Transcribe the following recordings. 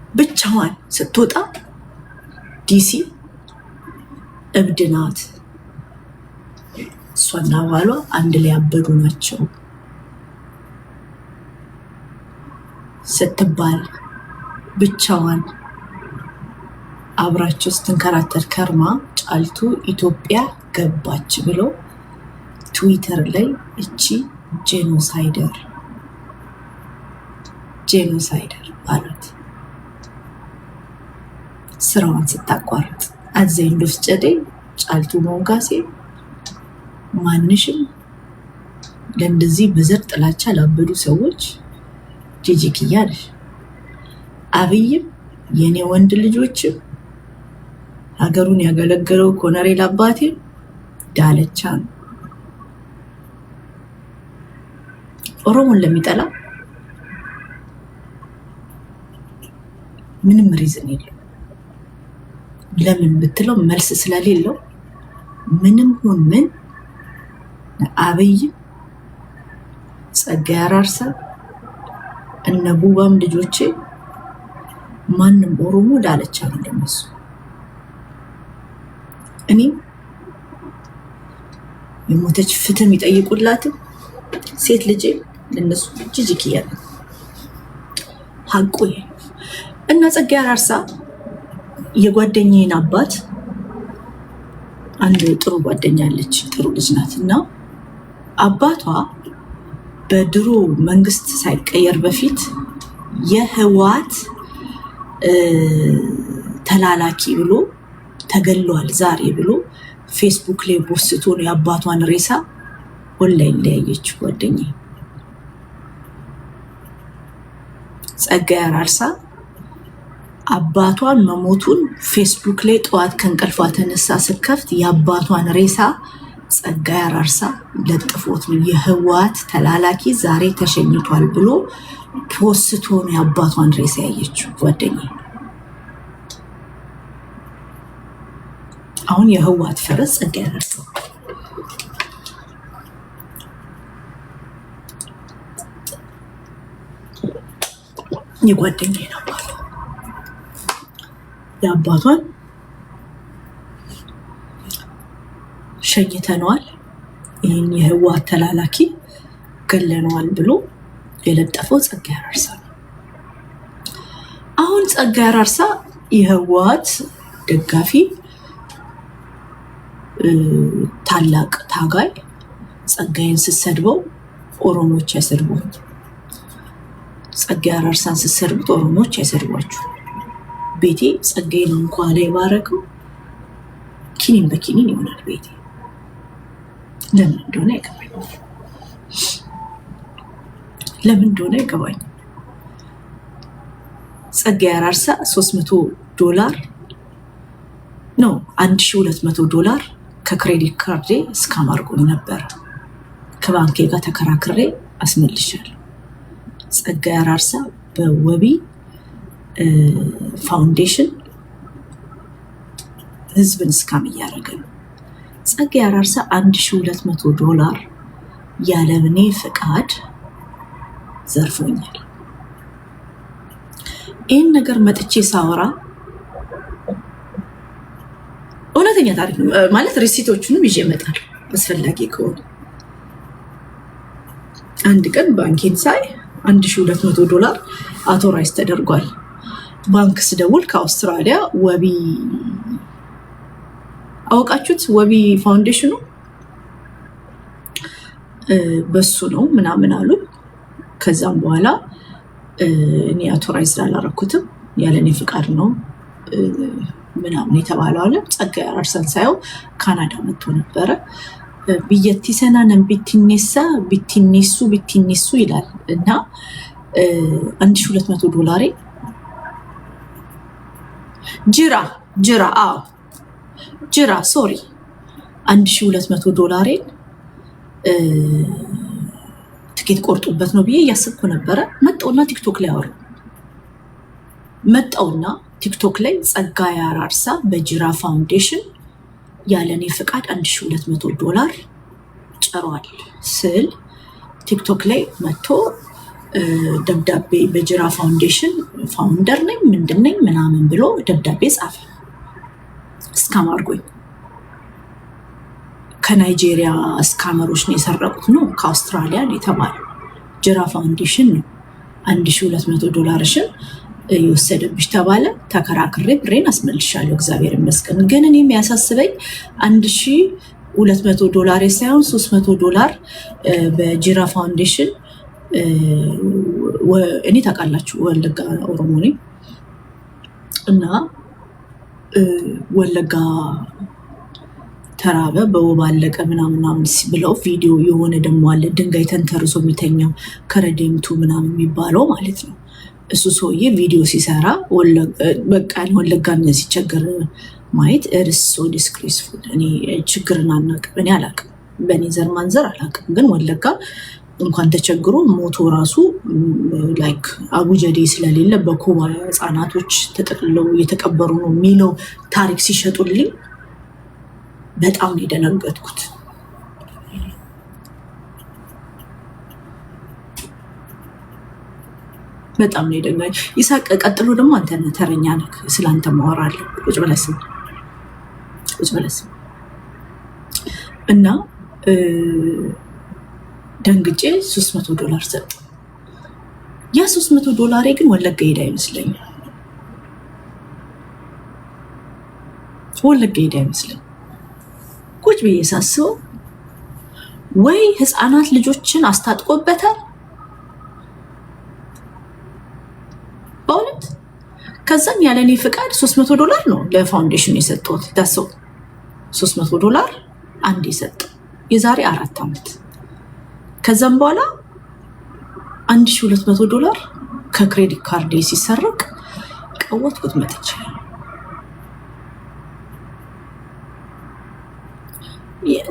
ብቻዋን ስትወጣ ዲሲ እብድ ናት፣ እሷና ባሏ አንድ ላይ ያበዱ ናቸው ስትባል ብቻዋን አብራቸው ስትንከራተት ከርማ ጫልቱ ኢትዮጵያ ገባች ብሎ ትዊተር ላይ እቺ ጄኖሳይደር አሉት። ስራዋን ስታቋርጥ አዘኝ ሉስ ጨዴ ጫልቱ ሞጋሴ ማንሽም ለእንደዚህ በዘር ጥላቻ ላበዱ ሰዎች ጂጂክያ ነሽ። አብይም የኔ ወንድ ልጆችም ሀገሩን ያገለገለው ኮሎኔል አባቴ ዳለቻ ነው። ኦሮሞን ለሚጠላ ምንም ሪዝን የለው። ለምን ብትለው መልስ ስለሌለው ምንም ሁን ምን አብይ ጸጋዬ አራርሳ እነ ቡባም ልጆቼ ማንም ኦሮሞ ዳለቻ ነው እንደነሱ። እኔ የሞተች ፍትህ የሚጠይቁላት ሴት ልጅ ለነሱ ጂጂክያ ነው ሐቁ። እና ጸጋዬ አራርሳ የጓደኛዬን አባት አንድ ጥሩ ጓደኛ አለች፣ ጥሩ ልጅ ናት። እና አባቷ በድሮ መንግስት ሳይቀየር በፊት የህወሓት ተላላኪ ብሎ ተገሏል ዛሬ ብሎ ፌስቡክ ላይ ፖስቶ ነው የአባቷን ሬሳ ኦንላይን ላይ ያየችው ጓደኛዬ። ጸጋዬ አራርሳ አባቷን መሞቱን ፌስቡክ ላይ ጠዋት ከእንቅልፏ ተነሳ ስከፍት የአባቷን ሬሳ ጸጋዬ አራርሳ ለጥፎት ነው የህወሓት ተላላኪ ዛሬ ተሸኝቷል ብሎ ፖስቶ ነው የአባቷን ሬሳ ያየችው ጓደኛዬ። አሁን የህወሓት ፈረስ ጸጋዬ አራርሳ የጓደኛዬ ነው። የአባቷን ሸኝተነዋል፣ ይህን የህወሓት ተላላኪ ገለነዋል ብሎ የለጠፈው ጸጋዬ አራርሳ ነው። አሁን ጸጋዬ አራርሳ የህወሓት ደጋፊ ታላቅ ታጋይ ጸጋዬን ስትሰድበው ኦሮሞዎች አይሰድቡም። ጸጋዬ አራርሳን ስትሰድቡት ኦሮሞዎች አይሰድቧችሁ። ቤቴ ጸጋዬን እንኳን ላይ ባረከው ኪኒን በኪኒን ይሆናል ቤቴ። ለምን እንደሆነ አይገባኝ። ጸጋዬ አራርሳ $300 ነው $1200 ከክሬዲት ካርዴ ስካም አድርጎኝ ነበር። ከባንኬ ጋር ተከራክሬ አስመልሻለሁ። ጸጋዬ አራርሳ በወቢ ፋውንዴሽን ህዝብን ስካም እያደረገ ነው። ጸጋዬ አራርሳ $1200 ያለምኔ ፍቃድ ዘርፎኛል። ይህን ነገር መጥቼ ሳወራ እውነተኛ ታሪክ ነው ማለት ሪሲቶቹንም ይዤ እመጣለሁ አስፈላጊ ከሆነ። አንድ ቀን ባንኬን ሳይ $1200 አውቶራይዝ ተደርጓል። ባንክ ስደውል ከአውስትራሊያ ወቢ አወቃችሁት፣ ወቢ ፋውንዴሽኑ በሱ ነው ምናምን አሉ። ከዛም በኋላ እኔ አውቶራይዝ አላረኩትም ያለኔ ፍቃድ ነው ምናምን የተባለው አለ። ጸጋዬ አራርሳን ሳየው ካናዳ መጥቶ ነበረ። ብየቲ ሰናነን ቢቲኒሱ ይላል እና $1200 ጅራ ሶሪ $1200 ትኬት ቆርጡበት ነው ብዬ እያሰብኩ ነበረ። መጣውና ቲክቶክ ላይ ጸጋዬ አራርሳ በጅራ ፋውንዴሽን ያለኔ ፍቃድ $1200 ጭሯል ስል ቲክቶክ ላይ መጥቶ ደብዳቤ በጅራ ፋውንዴሽን ፋውንደር ነኝ ምንድነኝ ምናምን ብሎ ደብዳቤ ጻፈ። ስካም አድርጎኝ ከናይጄሪያ ስካመሮች ነው የሰረቁት ነው ከአውስትራሊያ ነው የተባለው። ጅራ ፋውንዴሽን ነው $1200 የወሰደብሽ ተባለ። ተከራክሬ ብሬን አስመልሻለሁ እግዚአብሔር ይመስገን። ግን እኔ የሚያሳስበኝ $1200 ሳይሆን $300 በጅራ ፋውንዴሽን እኔ ታውቃላችሁ ወለጋ ኦሮሞ ነኝ እና ወለጋ ተራበ በወባ አለቀ ምናምን ብለው ቪዲዮ የሆነ ደግሞ አለ ድንጋይ ተንተርሶ የሚተኛው ከረዴምቱ ምናምን የሚባለው ማለት ነው። እሱ ሰውዬ ቪዲዮ ሲሰራ በቃ ወለጋን ሲቸገር ማየት እርሶ ዲስክሬስፉል። እኔ ችግርን አናውቅም፣ እኔ አላውቅም፣ በእኔ ዘር ማንዘር አላውቅም። ግን ወለጋ እንኳን ተቸግሮ ሞቶ ራሱ ላይክ አቡጀዴ ስለሌለ በኮባ ህፃናቶች ተጠቅልለው እየተቀበሩ ነው የሚለው ታሪክ ሲሸጡልኝ በጣም ነው የደነገጥኩት። በጣም ነው የደነገጥኩት። ይሳቅ ቀጥሎ ደግሞ አንተ ነህ ተረኛ ነህ፣ ስለአንተ ማወራለሁ። ቁጭ ብለህ ስማ፣ ቁጭ ብለህ ስማ። እና ደንግጬ $300 ሰጥ። ያ $300 ግን ወለጋ ሄዳ አይመስለኝም፣ ወለጋ ሄዳ አይመስለኝም። ቁጭ ብዬ ሳስበው ወይ ህፃናት ልጆችን አስታጥቆበታል በእውነት። ከዛም ያለኔ ፍቃድ $300 ነው ለፋውንዴሽኑ የሰጠሁት። ዳሰው $300 አንድ የሰጠ የዛሬ 4 ዓመት። ከዛም በኋላ $1200 ከክሬዲት ካርድ ሲሰረቅ ቀወጥኩት መጥቼ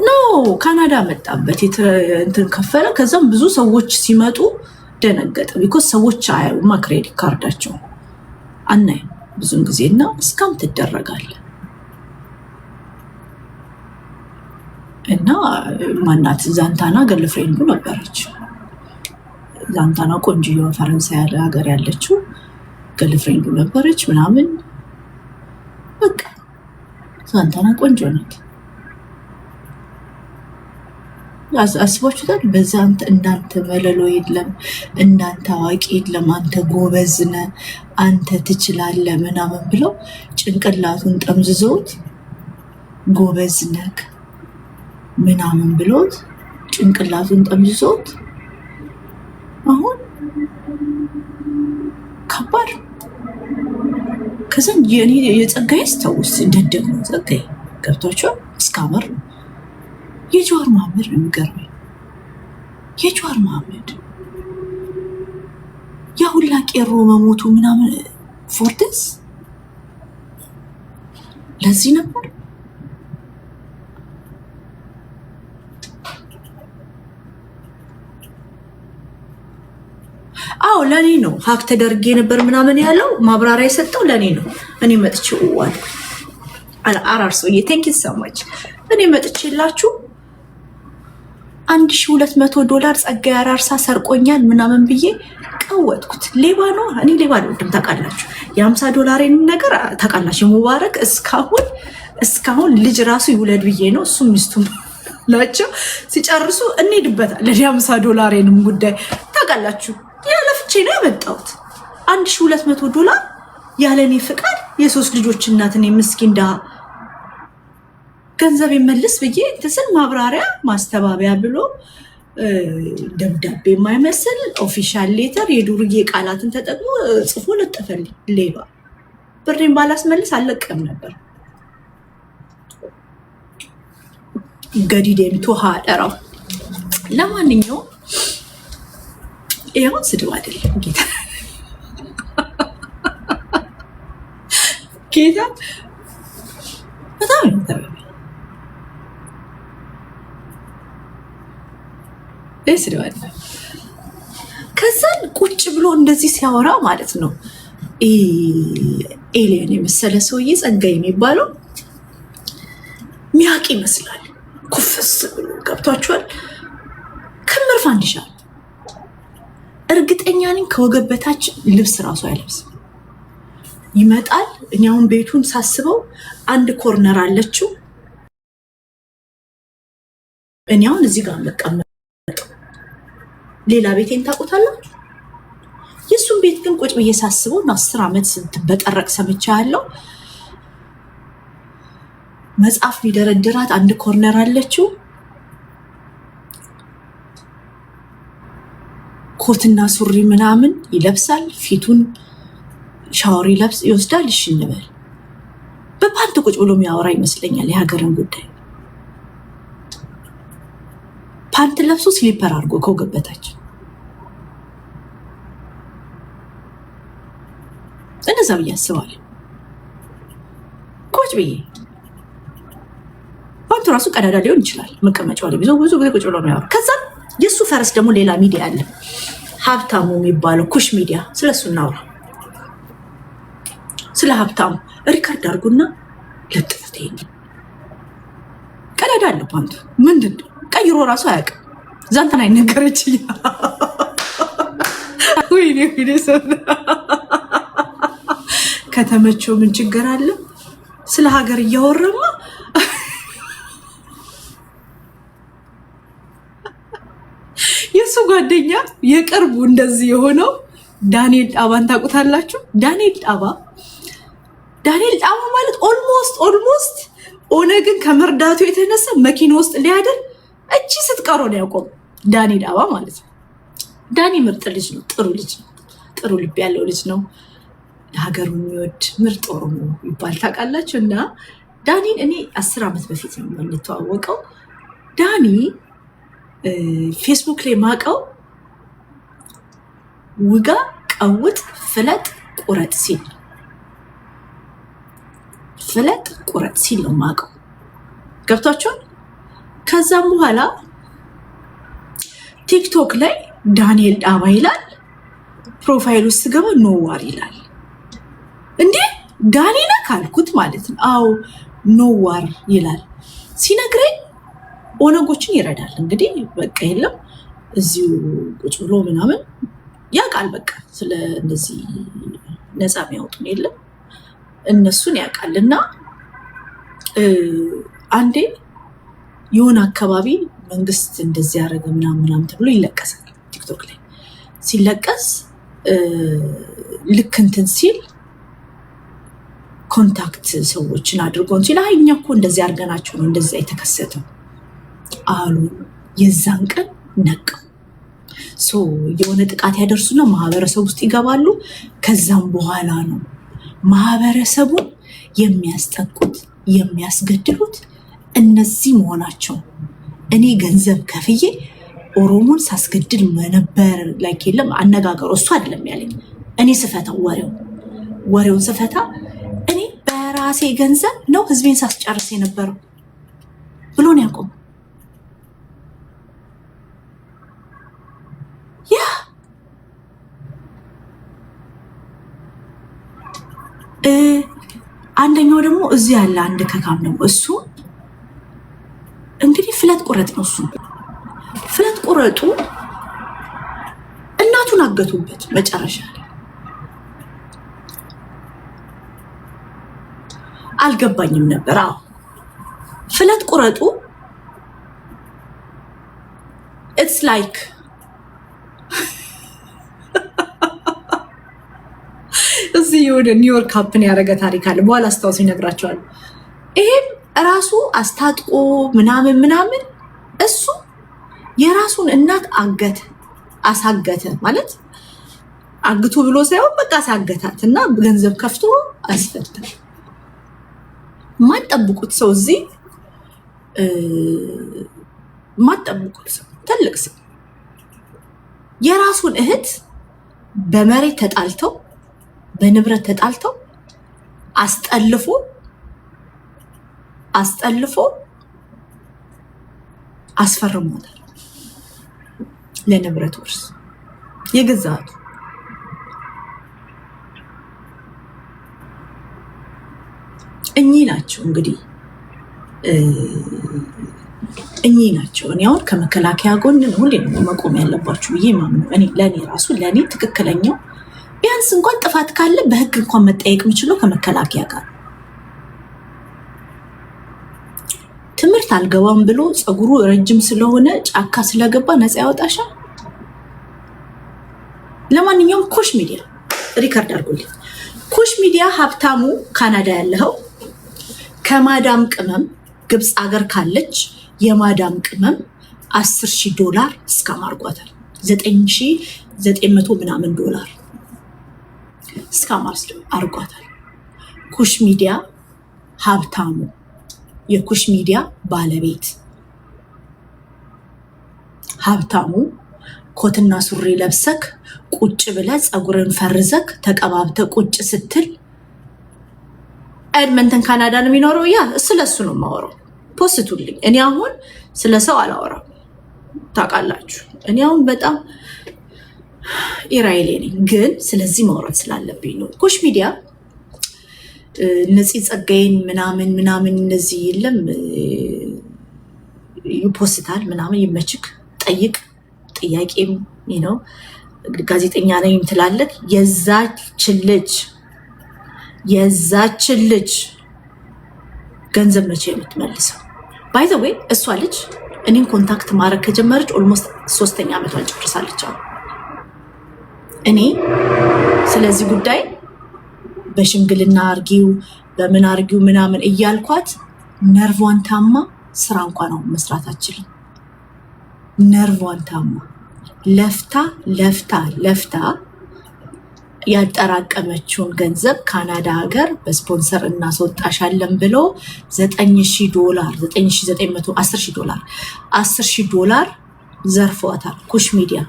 ኖ ካናዳ መጣበት እንትን ከፈለ። ከዛም ብዙ ሰዎች ሲመጡ ደነገጠ። ቢኮዝ ሰዎች አያዩማ ክሬዲት ካርዳቸው አናይ ብዙን ጊዜና እስካም ትደረጋለ። እና ማናት ዛንታና ገርልፍሬንዱ ነበረች። ዛንታና ቆንጆዋ ፈረንሳይ ሀገር ያለችው ገርልፍሬንዱ ነበረች ምናምን። በቃ ዛንታና ቆንጆ ናት። አስባችሁታል? በዛ እንዳንተ መለሎ የለም፣ እንዳንተ አዋቂ የለም፣ አንተ ጎበዝ ነህ፣ አንተ ትችላለህ ምናምን ብለው ጭንቅላቱን ጠምዝዘውት ጎበዝ ነህ ምናምን ብለውት ጭንቅላቱን ጠምዝዘውት አሁን ከባድ። ከዛን የኔ የጸጋዬ ስተውስ ደደብ ነው ጸጋዬ ገብቷቸው እስካመር ነው። የጀዋር መሐመድ ነው የሚገርመኝ። የጀዋር መሐመድ ያ ሁላ ቄሮ መሞቱ ምናምን ፎርደስ ለዚህ ነበር። አዎ ለኔ ነው ሀክ ተደርጌ ነበር ምናምን ያለው ማብራሪያ የሰጠው ለኔ ነው። እኔ መጥቼው ዋልኩ አራርሶዬ ቴንክ ዩ ሶ ማች። እኔ መጥቼላችሁ $1200 ጸጋዬ አራርሳ ሰርቆኛል ምናምን ብዬ ቀወጥኩት። ሌባ ነው። እኔ ሌባ አልወድም ታውቃላችሁ። $50 ነገር ታውቃላችሁ። ሙባረክ እስካሁን ልጅ ራሱ ይውለድ ብዬ ነው እሱ ሚስቱ ናቸው። ሲጨርሱ እንሄድበታለን $50 ጉዳይ ታውቃላችሁ። ያለፍቼ ነው ያመጣሁት $1200 ያለኔ ፍቃድ። የሶስት ልጆች እናትን ምስኪን ድሃ ገንዘብ ይመልስ ብዬ እንትን ማብራሪያ ማስተባበያ ብሎ ደብዳቤ የማይመስል ኦፊሻል ሌተር የዱርዬ ቃላትን ተጠቅሞ ጽፎ ለጠፈልኝ። ሌባ ብሬን ባላስመልስ አልለቀም ነበር። ገዲዴም ቶሃ ደራው። ለማንኛውም ይሄው ስድብ አይደለም ጌታ ጌታ በጣም ነው ስድብ። ከዛን ቁጭ ብሎ እንደዚህ ሲያወራ ማለት ነው ኤሊየን የመሰለ ሰውዬ ጸጋዬ የሚባለው ሚያቅ ይመስላል። ኩፍስ ብሎ ገብቷችኋል። ክምር ፋንዲሻ እርግጠኛ ነኝ ከወገብ በታች ልብስ ራሱ አይለብስም። ይመጣል። እኔ አሁን ቤቱን ሳስበው አንድ ኮርነር አለችው። እኔ አሁን እዚህ ጋር መቀመጠው ሌላ ቤቴን ታውቁታላችሁ። የሱን ቤት ግን ቁጭ ብዬ ሳስበው 10 ዓመት ስትበጠረቅ ሰምቻለሁ። መጽሐፍ ሊደረድራት አንድ ኮርነር አለችው። ኮትና ሱሪ ምናምን ይለብሳል። ፊቱን ሻወር ይወስዳል። እሺ እንበል በፓንት ቁጭ ብሎ የሚያወራ ይመስለኛል የሀገርን ጉዳይ። ፓንት ለብሶ ስሊፐር አድርጎ ከወገብ በታች እንደዛ ብዬ አስባለሁ። ቁጭ ብዬ ፓንቱ ራሱ ቀዳዳ ሊሆን ይችላል። መቀመጫው ላይ ብዙ ጊዜ ቁጭ ብሎ የሚያወራ። ከዛ የሱ ፈረስ ደግሞ ሌላ ሚዲያ አለ፣ ሀብታሙ የሚባለው ኩሽ ሚዲያ። ስለሱ እናውራ። ስለ ሀብታሙ ሪካርድ አድርጉና ለጥፉት። ይሄን ቀዳዳ አለ ፓንቱ። ምንድን ነው ቀይሮ ራሱ አያውቅም። ዛንተና ይነገረች ወይኔ ሰው ከተመቸው ምን ችግር አለ? ስለ ሀገር እያወራማ የሱ ጓደኛ የቅርቡ እንደዚህ የሆነው ዳንኤል ጣባን ታውቁታላችሁ? ዳንኤል ጣባ ማለት ኦልሞስት ኦነግን ከመርዳቱ የተነሳ መኪና ውስጥ ሊያደር እቺ ስትቀሮ ነው ያቆም። ዳንኤል ጣባ ማለት ነው። ዳኒ ምርጥ ልጅ ነው፣ ጥሩ ልጅ ነው፣ ጥሩ ልብ ያለው ልጅ ነው። ሀገሩ የሚወድ ምርጥ ኦሮሞ ይባል ታውቃላችሁ። እና ዳኒን እኔ 10 ዓመት በፊት ነው የምንተዋወቀው። ዳኒ ፌስቡክ ላይ ማቀው ውጋ፣ ቀውጥ፣ ፍለጥ፣ ቁረጥ ሲል ነው ማቀው። ገብቷችኋል? ከዛም በኋላ ቲክቶክ ላይ ዳንኤል ጣባ ይላል፣ ፕሮፋይል ውስጥ ገባ ኖዋር ይላል። እንዴ ዳኒና ካልኩት ማለት ነው። አዎ ኖዋር ይላል። ሲነግረኝ ኦነጎችን ይረዳል። እንግዲህ በቃ የለም እዚሁ ቁጭ ብሎ ምናምን ያውቃል። በቃ ስለ እንደዚህ ነፃ የሚያወጡን የለም እነሱን ያውቃል። እና አንዴ የሆነ አካባቢ መንግስት እንደዚህ ያደረገ ምናምን ተብሎ ይለቀሳል። ቲክቶክ ላይ ሲለቀስ ልክ እንትን ሲል ኮንታክት ሰዎችን አድርጎን ሲል አይ እኛ እኮ እንደዚህ አድርገናቸው ነው እንደዛ የተከሰተው አሉ። የዛን ቀን ነቀው የሆነ ጥቃት ያደርሱና ማህበረሰብ ውስጥ ይገባሉ። ከዛም በኋላ ነው ማህበረሰቡን የሚያስጠቁት የሚያስገድሉት እነዚህ መሆናቸው። እኔ ገንዘብ ከፍዬ ኦሮሞን ሳስገድል ነበር ላይክ የለም አነጋገሩ እሱ አይደለም ያለኝ። እኔ ስፈታው ወሬውን ስፈታ እኔ በራሴ ገንዘብ ነው ህዝቤን ሳስጨርስ የነበረው ብሎ ነው ያቆመው። ያ አንደኛው ደግሞ እዚህ ያለ አንድ ከካም ነው እሱ እንግዲህ ፍለት ቁረጥ ነው። እሱ ፍለት ቁረጡ እናቱን አገቱበት መጨረሻ ላይ። አልገባኝም ነበር። አዎ ፍለት ቁረጡ ኢትስ ላይክ እዚህ የሆነ ኒውዮርክ ሀፕን ያደረገ ታሪክ አለ። በኋላ አስታውስ ይነግራቸዋል። ይሄም ራሱ አስታጥቆ ምናምን እሱ የራሱን እናት አሳገተ ማለት አግቶ ብሎ ሳይሆን በቃ አሳገታት እና ገንዘብ ከፍቶ አስፈታ። ማጠብቁት ሰው እዚህ ማጠብቁት ሰው ትልቅ ሰው የራሱን እህት በመሬት ተጣልተው በንብረት ተጣልተው አስጠልፎ አስፈርሞታል ለንብረት ውርስ የገዛቱ። እኚህ ናቸው እንግዲህ እኚህ ናቸው። እኔ አሁን ከመከላከያ ጎን ሁሌ ነው መቆም ያለባችሁ ብዬ ማምነው። ለእኔ ራሱ ለእኔ ትክክለኛው ቢያንስ እንኳን ጥፋት ካለ በህግ እንኳን መጠየቅ የምችለው ከመከላከያ ጋር። ትምህርት አልገባም ብሎ ፀጉሩ ረጅም ስለሆነ ጫካ ስለገባ ነፃ ያወጣሻል? ለማንኛውም ኩሽ ሚዲያ ሪከርድ አድርጎልኝ። ኩሽ ሚዲያ ሀብታሙ ካናዳ ያለው ከማዳም ቅመም ግብፅ አገር ካለች የማዳም ቅመም $10,000 እስካም አድርጓታል። 9,900 ምናምን ዶላር እስካም አድርጓታል። ኩሽ ሚዲያ ሀብታሙ የኩሽ ሚዲያ ባለቤት ሀብታሙ ኮትና ሱሪ ለብሰክ ቁጭ ብለ ፀጉርን ፈርዘክ ተቀባብተ ቁጭ ስትል ኤድመንተን ካናዳ ነው የሚኖረው። ያ ስለሱ ነው የማወራው። ፖስቱልኝ። እኔ አሁን ስለ ሰው አላወራም ታውቃላችሁ። እኔ አሁን በጣም ኢራይሌ ነኝ፣ ግን ስለዚህ ማውራት ስላለብኝ ነው። ኩሽ ሚዲያ እነዚህ ጸጋዬን ምናምን ምናምን እነዚህ የለም ይፖስታል ምናምን ይመችክ ጠይቅ ጥያቄም ነው ጋዜጠኛ ነኝ ትላለህ። የዛችን ልጅ ገንዘብ መቼ የምትመልሰው? ባይ ዘ ዌይ እሷ ልጅ እኔን ኮንታክት ማድረግ ከጀመረች ኦልሞስት 3ኛ ዓመቷን ጨርሳለች። እኔ ስለዚህ ጉዳይ በሽምግልና አርጊው በምን አርጊው ምናምን እያልኳት ነርቫን ታማ ስራ እንኳን ነው መስራት አትችልም። ነርቫን ታማ ለፍታ ያጠራቀመችውን ገንዘብ ካናዳ ሀገር በስፖንሰር እናስወጣሻለን ብሎ $9,000 $10,000 ዘርፏታል። ኩሽ ሚዲያ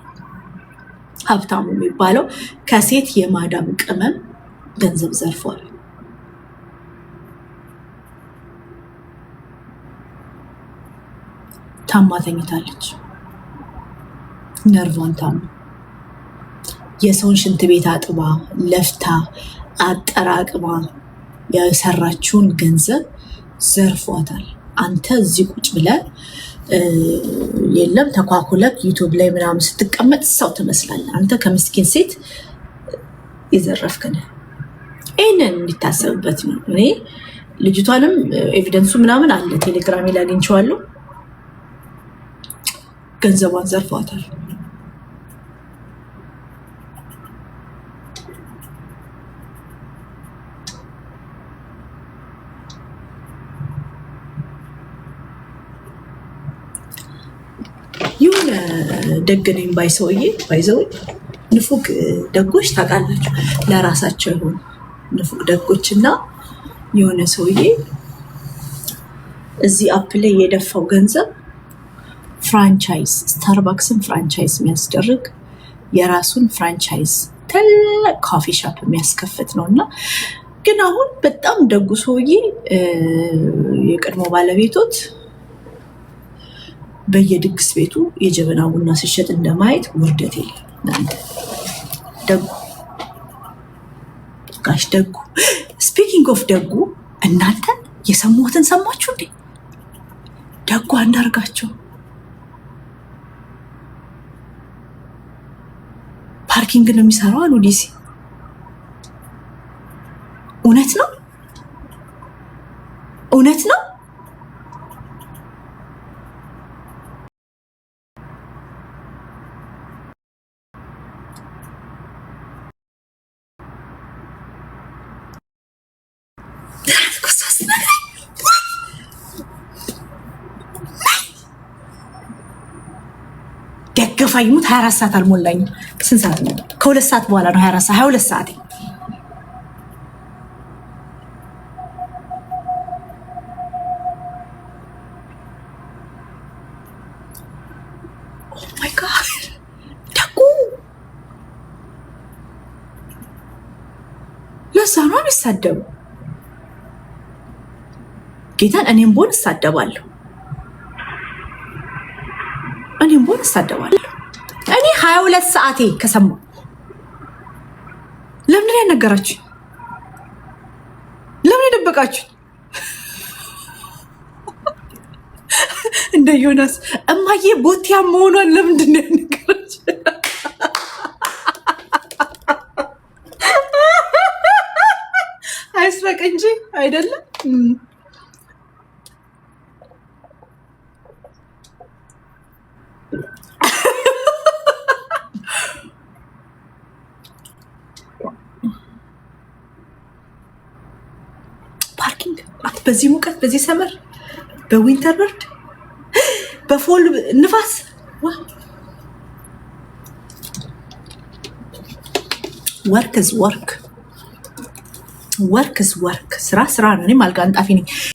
ሀብታሙ የሚባለው ከሴት የማዳም ቅመም ገንዘብ ዘርፏል። ታማ ተኝታለች። ነርቫን ታማ የሰውን ሽንት ቤት አጥባ ለፍታ አጠራቅማ የሰራችውን ገንዘብ ዘርፏታል። አንተ እዚህ ቁጭ ብለህ የለም ተኳኩለክ ዩቲዩብ ላይ ምናምን ስትቀመጥ ሰው ትመስላለህ። አንተ ከምስኪን ሴት የዘረፍክ ነህ። ይህንን እንዲታሰብበት ነው። እኔ ልጅቷንም ኤቪደንሱ ምናምን አለ ቴሌግራሜ ላይ አግኝቼዋለሁ። ገንዘቧን ዘርፏታል። የሆነ ደግ ነኝ ባይ ሰውዬ ባይዘው ንፉግ ደጎች ታውቃላችሁ፣ ለራሳቸው የሆኑ ንፉግ ደጎች እና የሆነ ሰውዬ እዚህ አፕ ላይ የደፋው ገንዘብ ፍራንቻይዝ ስታርባክስን ፍራንቻይዝ የሚያስደርግ የራሱን ፍራንቻይዝ ትልቅ ኮፊ ሾፕ የሚያስከፍት ነው። እና ግን አሁን በጣም ደጉ ሰውዬ የቀድሞ ባለቤቶት በየድግስ ቤቱ የጀበና ቡና ሲሸጥ እንደማየት ውርደት የለም። ደጉ ጋሽ ደጉ። ስፒኪንግ ኦፍ ደጉ፣ እናንተ የሰማሁትን ሰማችሁ እንዴ? ደጉ አንዳርጋቸው ፓርኪንግ ነው የሚሰራው አሉ ዲሲ። እውነት ነው? እውነት ነው? ደገፋ ይሙት 24 ሰዓት አልሞላኝም። ስንት ሰዓት ነው? ከ2 ሰዓት በኋላ ነው 24 ሰዓት 22 ሰዓት። ኦ ማይ ጋድ ደጉ ለዛ ነው የሚሳደቡ። ጌታን እኔም ቦን እሳደባለሁ። እኔም ቦን እሳደባለሁ። እኔ 22 ሰዓቴ ከሰማሁ ለምን ያነገራችሁ? ለምን የደበቃችሁ? እንደ እንደ ዮናስ እማዬ ቦቲያ መሆኗን ለምንድን ነው ያነገረች? አይስረቅ እንጂ አይደለም። ፓርኪንግ በዚህ ሙቀት፣ በዚህ ሰመር፣ በዊንተር ብርድ፣ በፎል ንፋስ ወርክ ዝ ወርክ፣ ወርክ ዝ ወርክ። ስራ ስራ ነው። እኔም አልጋ አንጣፊ ነኝ።